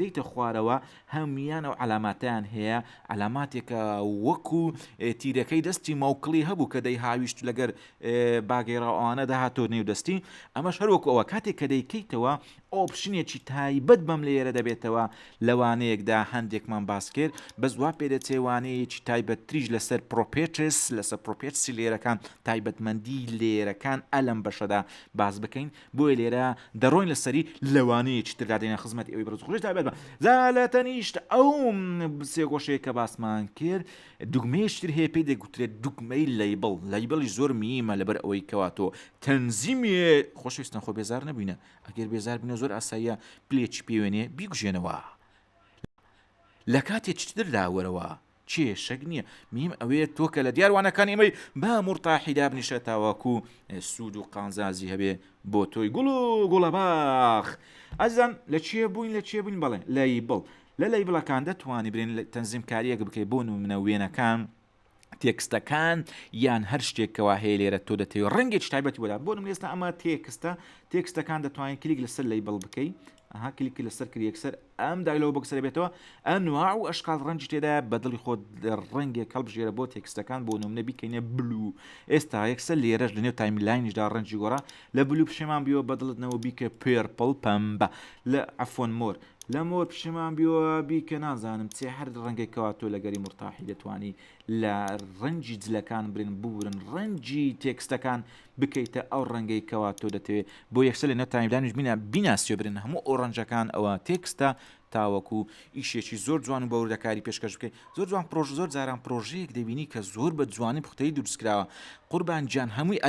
بدەیتە خوارەوە هەمیان و علاماتیان هەیە علاماتێکە وەکو تیرەکەی دەستی ماوکڵی هەبوو کە دەی هاویشت لەگەر باگەیڕاوانە داهاتۆ نێودەستی ئەمەش هەروەکو ئەوە کاتێک کە دەیکەیتەوە ئۆپشنێکی تایبەت بەم لێرە دەبێتەوە لەوانەیەکدا هەندێکمان باس کرد بە زوا پێدەچێوانەیەکی تایبەت تریژ لەسەر پرۆپێتس لەسەر پرۆپێتسی لێرەکان تایبەتمەندی لێرەکان ئەلم بەشەدا باز بکەین بۆیە لێرە دەڕۆین لەسەری لەوانەیەکی تردا دێنە خزمەت ئەوەی بەرزخۆش تایبەت بە زالە تەنیشت ئەو سێگۆشەیە کە باسمان کرد دوگمەیەشتر هەیە پێی دەگوترێت دوگمەی لەیبڵی زۆر میمە لەبەر ئەوەی کەواتۆ تەنزیمێ خۆشەویستان خۆ بێزار نەبووینە ئەگەر بێزار بینە زۆر ئاساییە پلێکی پێوێنێ بیگوژێنەوە لە کاتێکتردا وەرەوە شەک نییە میم ئەوەیە تۆ کە لە دیاروانەکانی ئەمەی با مرتاحیدا بنیشە تاواکو سوود و قانزازی هەبێ بۆ تۆی گوڵ و گوڵە باخ ئەزان لە چێ بووین بەڵێ لەیبڵ لە لەیبڵەکان دەتوانی برێن تەنزیمکاریەک بکەی بۆ نمونە وێنەکان تێکستەکان یان هەر شتێکەوە هەیە لێرە تۆ دەتەوێت ڕەنگێک تایبەتی وەدا بۆ نمونە ئێستا ئەمە تێکستەکان دەتوانین کلیک لەسەر لەیبڵ بکەی کلیکی لەسەر کردی یەکسەر ئەم دایلەوە بەکسەر بێتەوە ئەنواع و ئەشکال ڕەنجی تێدا بەدڵی خۆت ڕەنگێک هەڵبژێرە بۆ تێکستەکان بۆ نمونە بیکەینە بلو ئێستا یەکسەر لێرەش لەنێو تایملاینیشدا ڕەنجی گۆڕا لە بلو پشێمان بیەوە بەدڵتنەوە بیکە پێرپڵ پەمبە لە ئەفۆن مۆر لە مۆر پشێمان بیەوە بیکە نازانم چێ هەر ڕەنگێکەوە تۆ لەگەری مرتاحی دەتوانی لە ڕەنجی جلەکان برن بورن ڕەنجی تێکستەکان بکەیتە ئەو ڕەنگەی کەوا تۆ دەتەوێت بۆ یەکسەر لە نێو تایملاینیش بیناسیۆ برن هەموو ئۆڕەنجەکان ئەوە تێکستە تاوەکو ئیشێکی زۆر جوان و بەوردەکاری پێشکەش بکەیت زۆر جوان پرۆژ زۆر جاران پرۆژەیەک دەبینی کە زۆر بە جوانی پختەی دروستکراوە قوربان گیان هەمووی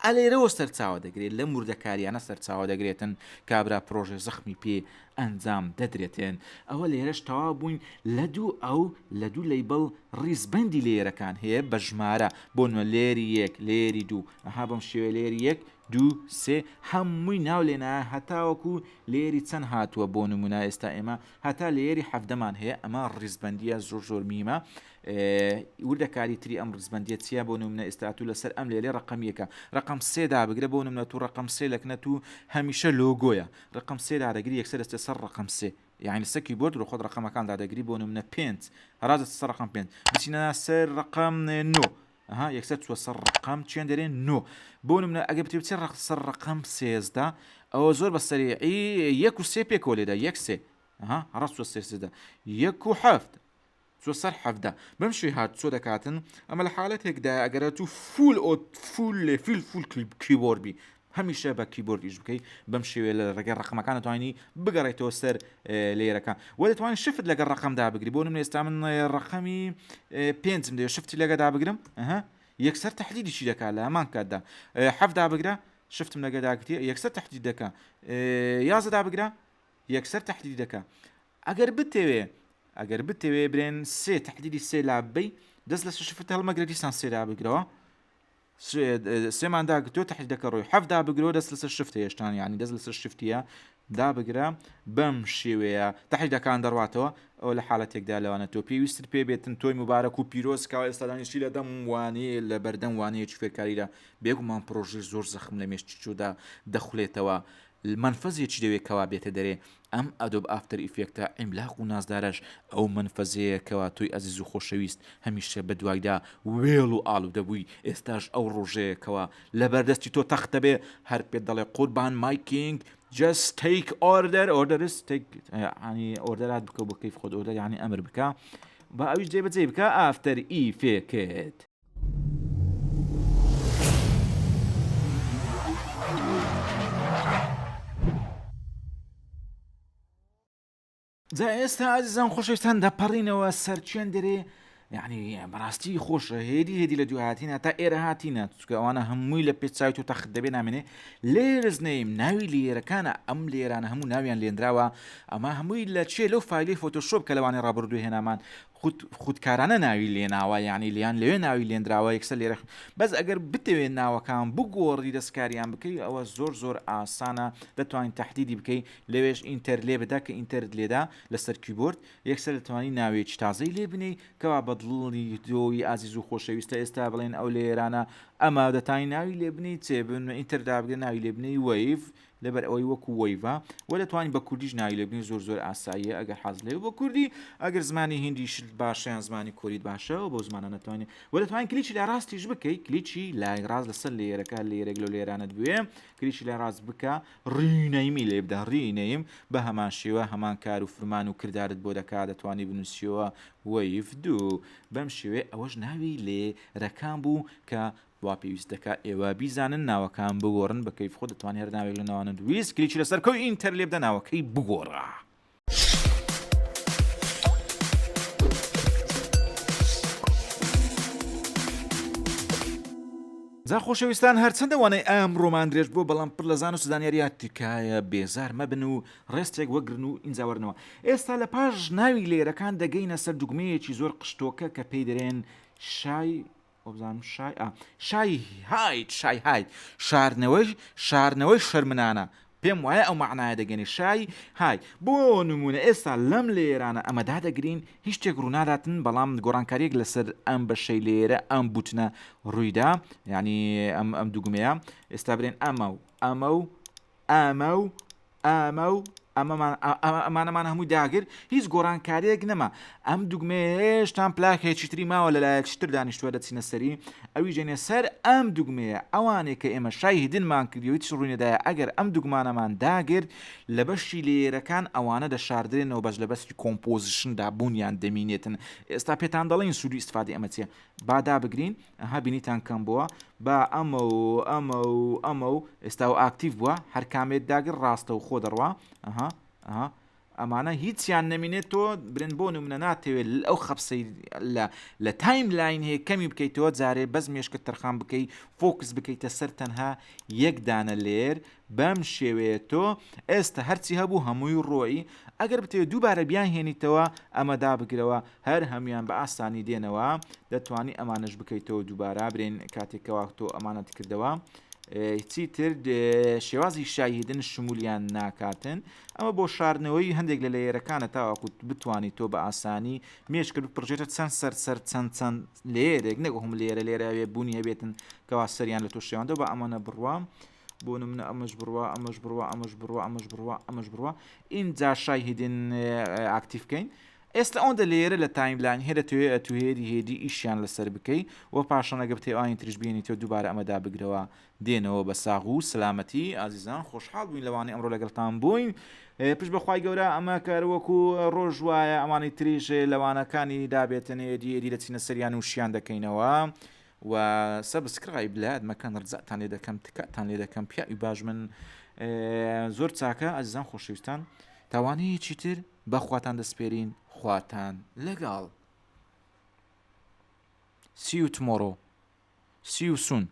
ئەلێرەوە سەرچاوە دەگرێت لە موردەکاریانە سەرچاوە دەگرێتن کابرا پرۆژێ زەخمی پێ ئەنجام دەدرێتێن ئەوە لێرەش تەواو بووین لە دوو لەیبڵ ڕیزبەندی لێرەکان هەیە بە ژمارە بۆ نوە لێری یەک لێری دوو ئەها بەم شێوە لێری یەک دوو سێ هەمووی ناو لێنە هەتاوەکو لێری چەند هاتووە بۆ نمونە ئێستا ئێمە هەتا لێری حەفدەمان هەیە ئەمە ڕیزبەندیە زۆر میمە وردەکاری تری ئەم ڕزبندیە چیە بۆ نمونە ئێستاتو لەسەر ئەم لێرێ ڕقەمیەکە ڕقم سێدا بگرە بۆ نمونە تو ڕقم سێ لەکنەت و هەمیشە لۆگۆیە ڕقم سێدا دەگری یەکسەر دەستێ سەر ڕقم سێ یعنی سەکی بۆ درۆ خۆت ڕقەمەکان دادەگری بۆ نمونە 5 هەرازە سەر ڕقم 5 بچینە سەر ڕقم 9 یەکسەر چوە سەر ڕقم چیان دەرێن 9 بۆ نمونە ئەگە بتێ بچێ سەر ڕقم 13 ئەوە زۆر بە سەریعی 1 و 3 پێکەوە لێدا 1 3 ڕاست چوە سێدا 1 و 7 چوە سەر حەفدە بەم شوی هات چۆ دەکاتن ئەمە لە حالەتێکدا ئەگەرە تو فول کیبۆردبی هەمیشە بە کیبۆردیش بکەیت بەم شێوێ لە ڕێگەی ڕقمەکان دەتوانانی بگەڕێتەوە سەر لێرەکان وە دەتوانین شفت لەگەر ڕقمدا بگری بۆ نمونە ئێستا من ڕقەمی 5 دەوێت شفتی لەگەدا بگرم یەکسەر تەحدیدی چی دەکات لە هەمان کاتدا حەفدا بگرە شفتم لەگەداگرێ یەکسەر تەحدید دەکا یازدا بگرە یەکسەر تەحدید دەکا ئەگەر بتەوێ برێن سێ تەحدیدی سێ لابەی دەست لە شفت هەڵمەگرە دیسان سێدا بگرەوە سێماندا گرتۆ تەحدید دەکە ڕۆی حەفدا بگرەوە دەست لەسەر شفتە هێشتان یعنی دەست لەسەر شفتیە دابگرە بەم شێوەیە تەحدیدەکان دەڕواتەوە ئەو لە حالەتێکدا لەوانە تۆ پێویستت پێ بێتن تۆی مبارەک و پیرۆزکەوە ئێستا دانیشتی لە دەم وانەیە لە بەردەم وانەیەکی فێرکاریدا بێگومان پرۆژی زۆر زەخم لە مێشتی چوودا دەخولێتەوە منفەزیەکی دەوێتکەوا بێتە دەرێ ئەم ئەدۆب ئافتەر ئیفێکتە ئیملاق و نازدارەش ئەو منفەزەیەکەوە تۆی ئەزیز و خۆشەویست هەمیشە بە دوایدا وێڵ و ئاڵو دەبووی ئێستاش ئەو ڕۆژەیەکەوە لە بەردەستی تۆ تەختە بێ هەر پێت دەڵێ قوربان مایکینگ just take order is take يعني اوردرات بکە بۆ کەیف خۆت ئۆردەر یعنی ئەمر بکە بە ئەویش جێبەجێ بکە ئافتەر ئیفێکت جا ئێستا ئازیزان خۆشەویستان دەپەڕینەوە سەر چێن دەرێ یعنی بەڕاستی خۆشە هێدی لە دوای هاتینە تا ئێرە هاتینە چکە ئەوانە هەمووی لە پێچاویت و تەخت دەبێ نامێنێ لێرز نەیم ناوی لێرەکانە ئەم لێرانە هەموو ناویان لێنراوە ئەمە هەمووی لە چێ لەو فایلی فۆتۆشۆپ کە لەوانی ڕابردوو هێنامان خودکارانە ناوی لێناوە یعنی لیان لەوێ ناوی لێنراوە یەکسەر لێرە بەس ئەگەر بتەوێت ناوەکان بگۆڕی دەستکاریان بکەی ئەوە زۆر ئاسانە دەتوانین تەحدیدی بکەی لەوێش ئینتەر لێ بدا کە ئینتەرت لێدا لەسەر کیبۆرد یەکسەر دەتوانین ناوێکی تازەی لێ بنەی کەوا بەدڵی دۆی ئازیز و خۆشەویستە ئێستا بڵێن ئەو لێرانە ئەمە دەتوانین ناوی لێ بنەی چێ بن ئینتەر دابگە ناوی لێ بنەی وەیف لەبەر ئەوەی وەکو وەیڤە وە دەتوانین بە کوردیش ناوی لێ بنی زۆر ئاساییە ئەگەر حەز لێ بە کوردی ئەگەر زمانی هندیش باشیان زمانی کۆریت باشە و بۆ زمانە نەتوانێت وە دەتوانین کلیکی لە ڕاستیش بکەیت کلیکی لای ڕاست لەسەر لێرەکە لێرەک لە لێرانت بوێ کلیکی لە ڕاست بکە ڕینەیمی لێ بدە ڕینەیم بە هەمان شێوە هەمان کار و فرمان و کردارت بۆ دەکات دەتوانی بنووسیەوە وەیف دوو بەم شێوێ ئەوەش ناوی لێرەکان بوو کە وا پێویست دەکات ئێوە بیزانن ناوەکان بگۆڕن بە کەیف خۆ دەتوانێت هەر ناوێک لە ناوانە دوویست کلیکی لەسەر کەوت ئینتەر لێ بدە ناوەکەی بگۆڕە. جا خۆشەویستان هەرچەندەوانەی ئەمڕۆمان درێژ بۆ بەڵام پڕ لە زان و سزانیاری تکایە بێزار مەبن و ڕێستێک وەگرن و ئینجاوەرنەوە. ئێستا لە پاش ناوی لێرەکان دەگەینە سەر دوگمەیەکی زۆر قشتۆکە کە پێی دەرێن شای هایت شارنەوەی شەرمنانە پێم وایە ئەو معنایە دەگەنی شای های بۆ نمونە ئێستا لەم لێرانە ئەمەدا دەگرین هیچ شتێک ڕووناداتن بەڵام گۆڕانکاریەک لەسەر ئەم بەشەی لێرە ئەم بوتنە ڕوویدا ینی ئەم دوگمەیە ئێستا برێن ئەمانەمان هەمووی داگر هیچ گۆڕانکاریەک نەما ئەم دوگمێشتان پلاکێکی تری ماوە لەلایەکشتر دانیشتووە دەچینە سەری ئەوی ژێنێ سەر ئەم دوگمەیە ئەوانێک کە ئێمە شایهدنمان کردی هیچ ڕوونێدایە ئەگەر ئەم دوگمانەمان داگرت لە بەشی لێرەکان ئەوانە دەشاردرێنەوە بەش لە بەستی کۆمپۆزیشندا بوونیان دەمینێتن ئێستا پێتان دەڵێن سوودی ئیسفادی ئەمە چیە بادا بگرین ئەها بینیتان کەم بووە با ئەمە و ئێستا و ئاکتیڤ بووە هەر کامێت داگر ڕاستە و خۆ دەڕوا ئەمانە هیچیان نەمینێت تۆ برن بۆ نمونە ناتەوێت ئەو خەپسەی لە تایم لاین هەیە کەمی بکەیتەوە جارێ بەس مێشکە تەرخان بکەیت فۆکس بکەیتە سەر تەنها یەک دانە لێر بەم شێوەیە تۆ ئێستا هەرچی هەبوو هەمووی ڕۆیی ئەگەر بتێت دووبارە بیان هێنیتەوە ئەمەدا بگرەوە هەر هەمویان بە ئاسانی دێنەوە دەتوانی ئەمانش بکەیتەوە دووبارە برێن کاتێکەوە تۆ ئەمانەت کردەوە هیچی تر شێوازی شایهدن شمولیان ناکاتن ئەمە بۆ شاردنەوەی هەندێک لە لێرەکانە تاواکو بتوانیت تۆ بە ئاسانی مێشکرد پرۆژێتە چەند سەر چەند لێرێک نەگەهم لێرە بوونی هەبێتن کەوا سەریان لە تۆ شێواندە بە ئەمانە بڕوا بۆ نمونە ئەمەش بڕوا اینجا شایهدن ئاکتیڤکەین ئێستا ئەوەندە لێرە لە تایملاین هێرە توێری هێدی ئیشیان لەسەر بکەی وە پاشانەگە بتێ ئاین تریش بێنیتەوە دووبارە ئەمەدا بگرەوە دێنەوە بە ساغ و سلامەتی ئازیزان خۆشحاڵ بووین لەوانەیە ئەمڕۆ لەگەڵتان بووین پشت بەخوای گەورە ئەمە کارەوەکو ڕۆژ وایە ئەمانی تریژ لەوانەکانی دابێتن ئێدی دەچینە سەریان وشیان دەکەینەوە و سەبسکرایب لات مەکان ڕزاتان لێ دەکەم تکاتان لێ دەکەم پیاوی باش من زۆر چاکە ئازیزان خۆشەویستان تاوانی چیتر بەخواتان دەسپێرین خواتان لەگەڵ See you tomorrow. See you soon.